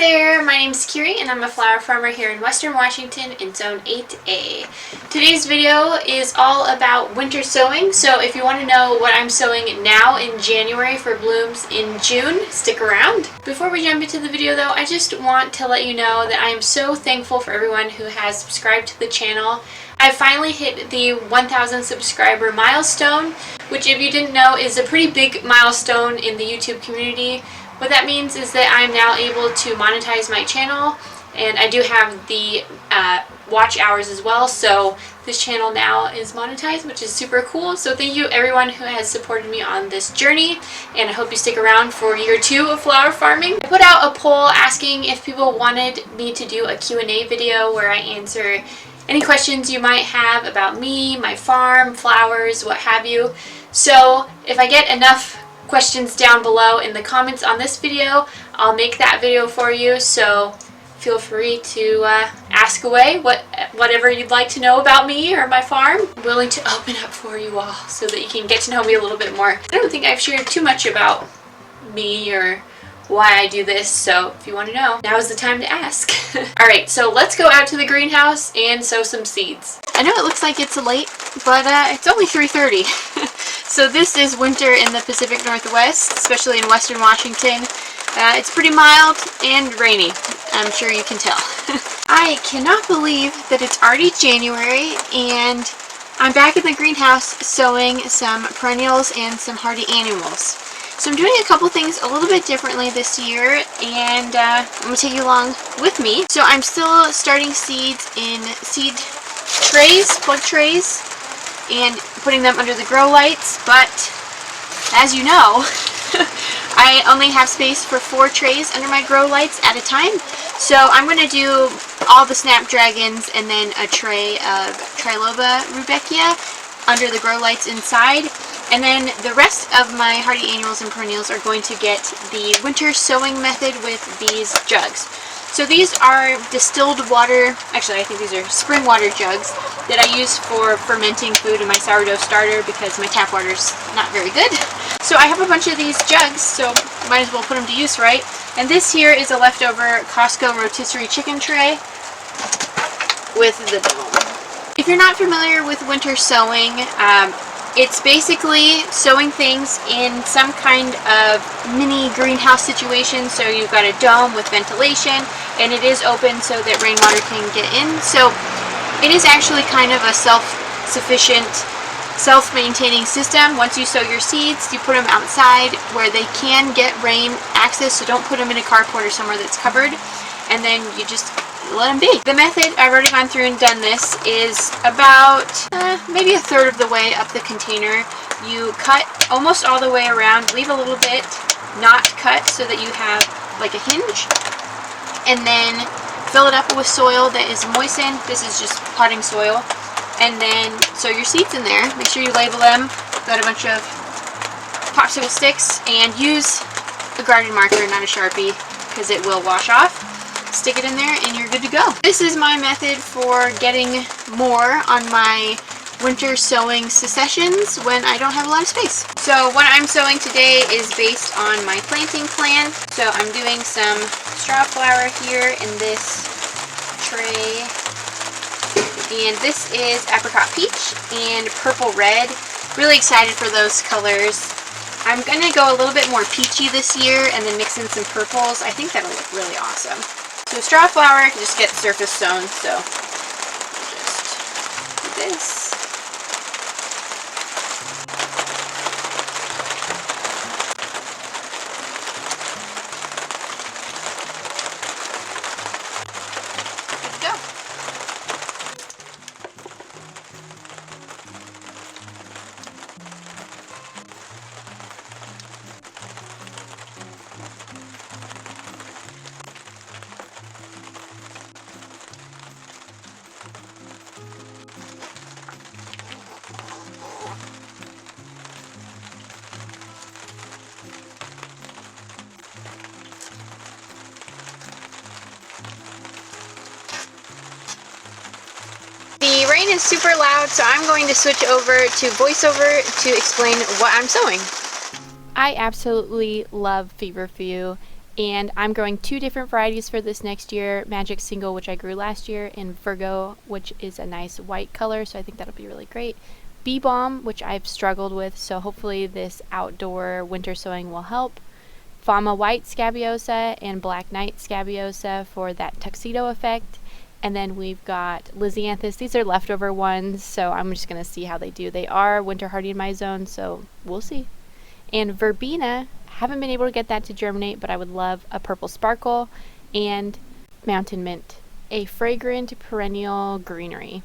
there, my name's Kiri and I'm a flower farmer here in Western Washington in Zone 8A. Today's video is all about winter sowing, so if you want to know what I'm sowing now in January for blooms in June, stick around. Before we jump into the video though, I just want to let you know that I am so thankful for everyone who has subscribed to the channel. I finally hit the 1,000 subscriber milestone, which if you didn't know is a pretty big milestone in the YouTube community. What that means is that I'm now able to monetize my channel, and I do have the watch hours as well, so this channel now is monetized, which is super cool. So thank you everyone who has supported me on this journey, and I hope you stick around for year 2 of flower farming. I put out a poll asking if people wanted me to do a Q&A video where I answer any questions you might have about me, my farm, flowers, what have you. So if I get enough questions down below in the comments on this video, I'll make that video for you, so feel free to ask away whatever you'd like to know about me or my farm. I'm willing to open up for you all so that you can get to know me a little bit more. I don't think I've shared too much about me or why I do this, so if you want to know, now is the time to ask. Alright, so let's go out to the greenhouse and sow some seeds. I know it looks like it's late, but it's only 3:30. So this is winter in the Pacific Northwest, especially in Western Washington. It's pretty mild and rainy, I'm sure you can tell. I cannot believe that it's already January and I'm back in the greenhouse sowing some perennials and some hardy annuals. So I'm doing a couple things a little bit differently this year, and I'm going to take you along with me. So I'm still starting seeds in seed trays, plug trays, and putting them under the grow lights, but as you know, I only have space for 4 trays under my grow lights at a time. So I'm going to do all the snapdragons and then a tray of rudbeckia under the grow lights inside. And then the rest of my hardy annuals and perennials are going to get the winter sowing method with these jugs. So these are distilled water, actually I think these are spring water jugs that I use for fermenting food in my sourdough starter because my tap water's not very good. So I have a bunch of these jugs, so might as well put them to use, right? And this here is a leftover Costco rotisserie chicken tray with the dome. If you're not familiar with winter sowing, it's basically sowing things in some kind of mini greenhouse situation. So you've got a dome with ventilation and it is open so that rainwater can get in. So it is actually kind of a self-sufficient, self-maintaining system. Once you sow your seeds, you put them outside where they can get rain access, so don't put them in a carport or somewhere that's covered, and then you just let them be. The method, I've already gone through and done this, is about maybe a third of the way up the container. You cut almost all the way around, leave a little bit not cut so that you have like a hinge, and then fill it up with soil that is moistened. This is just potting soil. And then sow your seeds in there. Make sure you label them. Got a bunch of popsicle sticks, and use a garden marker, not a Sharpie, because it will wash off. Stick it in there and you're good to go. This is my method for getting more on my winter sowing successions when I don't have a lot of space. So what I'm sowing today is based on my planting plan. So I'm doing some strawflower here in this tray. And this is apricot peach and purple red. Really excited for those colors. I'm going to go a little bit more peachy this year and then mix in some purples. I think that'll look really awesome. So strawflower can just get surface sown, so just do this. Good to go. The rain is super loud, so I'm going to switch over to voiceover to explain what I'm sowing. I absolutely love feverfew, And I'm growing 2 different varieties for this next year, Magic Single, which I grew last year, and Virgo, which is a nice white color, so I think that'll be really great. Bee Balm, which I've struggled with, so hopefully this outdoor winter sowing will help. Fama White Scabiosa and Black Knight Scabiosa for that tuxedo effect. And then we've got lisianthus. These are leftover ones, so I'm just going to see how they do. They are winter hardy in my zone, so we'll see. And verbena, haven't been able to get that to germinate, but I would love a purple sparkle. And mountain mint, a fragrant perennial greenery.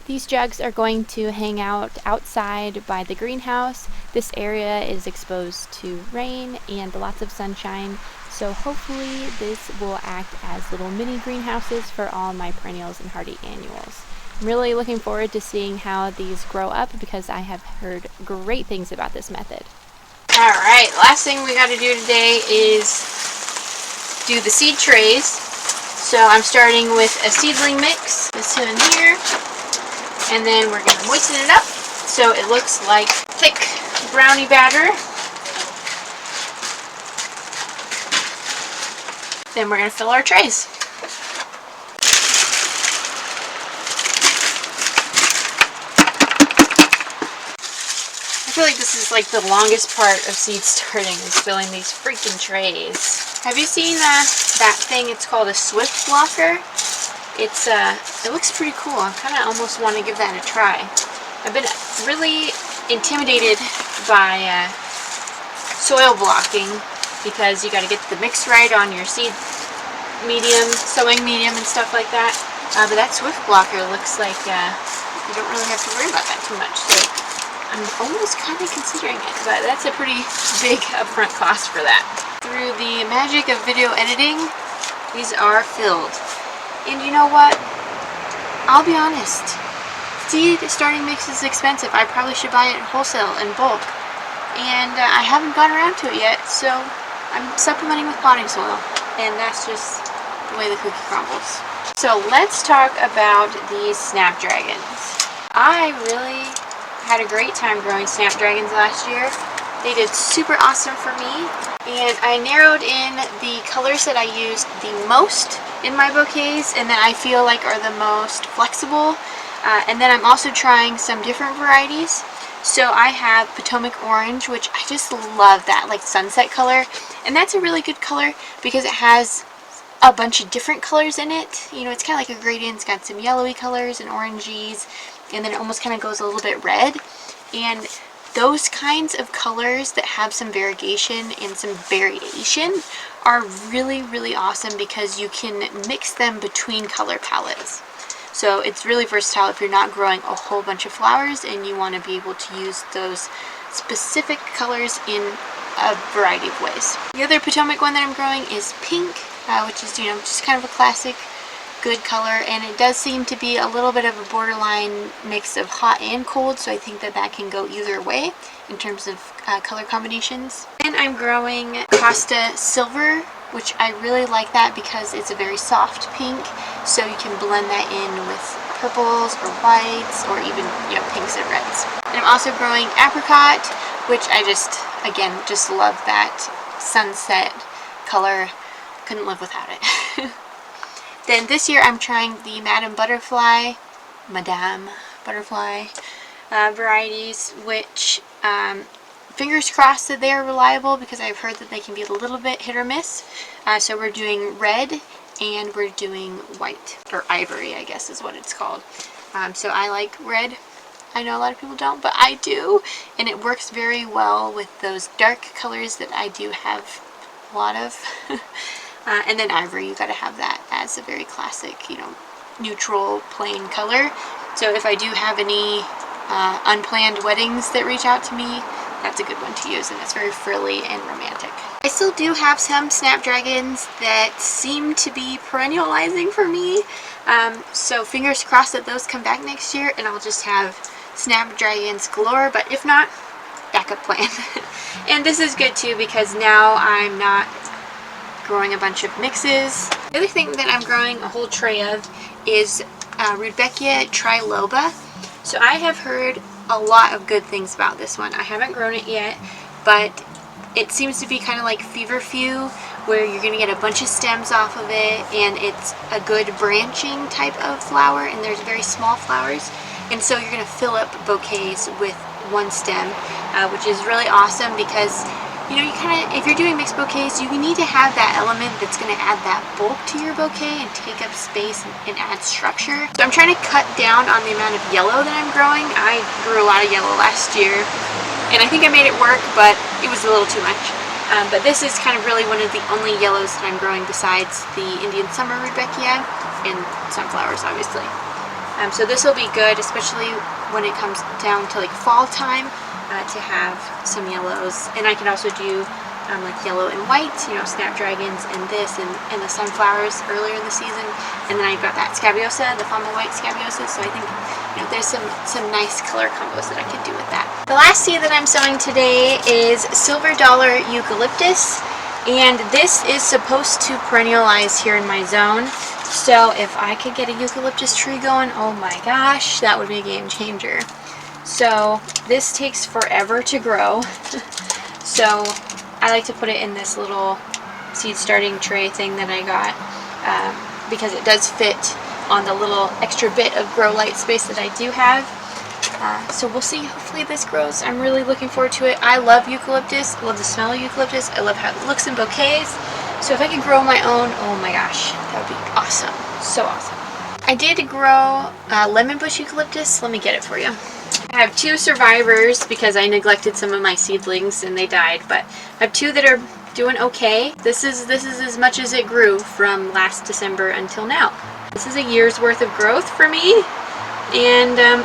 These jugs are going to hang out outside by the greenhouse. This area is exposed to rain and lots of sunshine, so hopefully this will act as little mini greenhouses for all my perennials and hardy annuals. I'm really looking forward to seeing how these grow up because I have heard great things about this method. Alright, last thing we got to do today is do the seed trays. So I'm starting with a seedling mix, this one here, and then we're going to moisten it up so it looks like thick brownie batter. Then we're going to fill our trays. I feel like this is like the longest part of seed starting is filling these freaking trays. Have you seen that thing? It's called a swift blocker. It looks pretty cool. I kind of almost want to give that a try. I've been really intimidated by soil blocking because you got to get the mix right on your seed medium, sowing medium and stuff like that. But that swift blocker looks like you don't really have to worry about that too much. So I'm almost kind of considering it, but that's a pretty big upfront cost for that. Through the magic of video editing, these are filled. And you know what? I'll be honest. Seed starting mix is expensive. I probably should buy it wholesale in bulk. And I haven't gotten around to it yet, so I'm supplementing with potting soil. And that's just the way the cookie crumbles. So let's talk about these snapdragons. I really had a great time growing snapdragons last year. They did super awesome for me, and I narrowed in the colors that I used the most in my bouquets and that I feel like are the most flexible, and then I'm also trying some different varieties. So I have Potomac Orange, which I just love that, like sunset color, and that's a really good color because it has a bunch of different colors in it. You know, it's kind of like a gradient. It's got some yellowy colors and oranges, and then it almost kind of goes a little bit red. And those kinds of colors that have some variegation and some variation are really, really awesome because you can mix them between color palettes. So it's really versatile if you're not growing a whole bunch of flowers and you want to be able to use those specific colors in a variety of ways. The other Potomac one that I'm growing is pink, which is, you know, just kind of a classic good color, and it does seem to be a little bit of a borderline mix of hot and cold, so I think that that can go either way in terms of color combinations. And I'm growing Costa Silver, which I really like that because it's a very soft pink, so you can blend that in with purples or whites or even, you know, pinks and reds. And I'm also growing Apricot, which I just, again, just love that sunset color. Couldn't live without it. Then this year I'm trying the Madame Butterfly varieties, which fingers crossed that they are reliable because I've heard that they can be a little bit hit or miss. So we're doing red and we're doing white, or ivory I guess is what it's called. So I like red. I know a lot of people don't, but I do, and it works very well with those dark colors that I do have a lot of. And then ivory, you gotta have that as a very classic, you know, neutral, plain color. So if I do have any unplanned weddings that reach out to me, that's a good one to use, and it's very frilly and romantic. I still do have some snapdragons that seem to be perennializing for me, so fingers crossed that those come back next year and I'll just have snapdragons galore, but if not, backup plan. And this is good too because now I'm not growing a bunch of mixes. The other thing that I'm growing a whole tray of is Rudbeckia triloba. So I have heard a lot of good things about this one. I haven't grown it yet, but it seems to be kind of like feverfew, where you're going to get a bunch of stems off of it, and it's a good branching type of flower, and there's very small flowers, and so you're going to fill up bouquets with one stem, which is really awesome because, you know, you kind of, if you're doing mixed bouquets, you need to have that element that's going to add that bulk to your bouquet and take up space and add structure. So I'm trying to cut down on the amount of yellow that I'm growing. I grew a lot of yellow last year, and I think I made it work, but it was a little too much. But this is kind of really one of the only yellows that I'm growing besides the Indian summer rudbeckia and sunflowers, obviously. So this will be good, especially when it comes down to like fall time, to have some yellows. And I can also do like yellow and white, you know, snapdragons and this and the sunflowers earlier in the season. And then I've got that scabiosa, the fama white scabiosa. So I think, you know, there's some nice color combos that I can do with that. The last seed that I'm sowing today is silver dollar eucalyptus. And this is supposed to perennialize here in my zone. So if I could get a eucalyptus tree going, oh my gosh, that would be a game changer. So this takes forever to grow. So I like to put it in this little seed starting tray thing that I got, because it does fit on the little extra bit of grow light space that I do have. So we'll see. Hopefully this grows. I'm really looking forward to it. I love eucalyptus. I love the smell of eucalyptus. I love how it looks in bouquets. So if I could grow my own, oh my gosh, that would be awesome. So awesome. I did grow lemon bush eucalyptus. Let me get it for you. I have 2 survivors because I neglected some of my seedlings and they died, but I have 2 that are doing okay. This is as much as it grew from last December until now. This is a year's worth of growth for me, and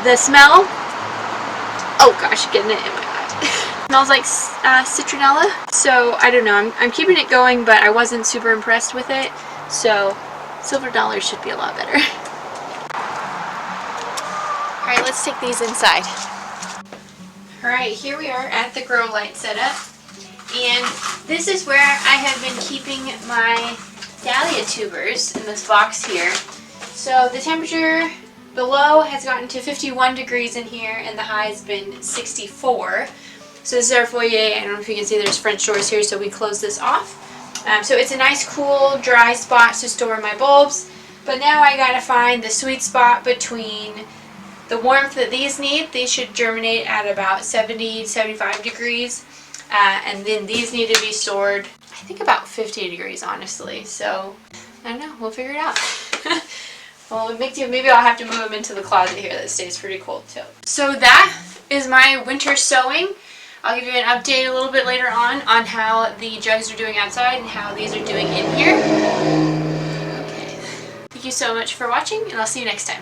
the smell, oh gosh, getting it in my eye. Smells like citronella. So I don't know, I'm keeping it going, but I wasn't super impressed with it. So silver dollars should be a lot better. Alright, let's take these inside. Alright, here we are at the grow light setup. And this is where I have been keeping my dahlia tubers in this box here. So the temperature, the low has gotten to 51 degrees in here and the high has been 64. So this is our foyer. I don't know if you can see there's French doors here, so we close this off. So it's a nice cool dry spot to store my bulbs. But now I gotta find the sweet spot between the warmth that these need. These should germinate at about 70, 75 degrees. And then these need to be stored, I think about 50 degrees, honestly. So, I don't know, we'll figure it out. Well, maybe I'll have to move them into the closet here that stays pretty cold too. So that is my winter sowing. I'll give you an update a little bit later on how the jugs are doing outside and how these are doing in here. Okay. Thank you so much for watching, and I'll see you next time.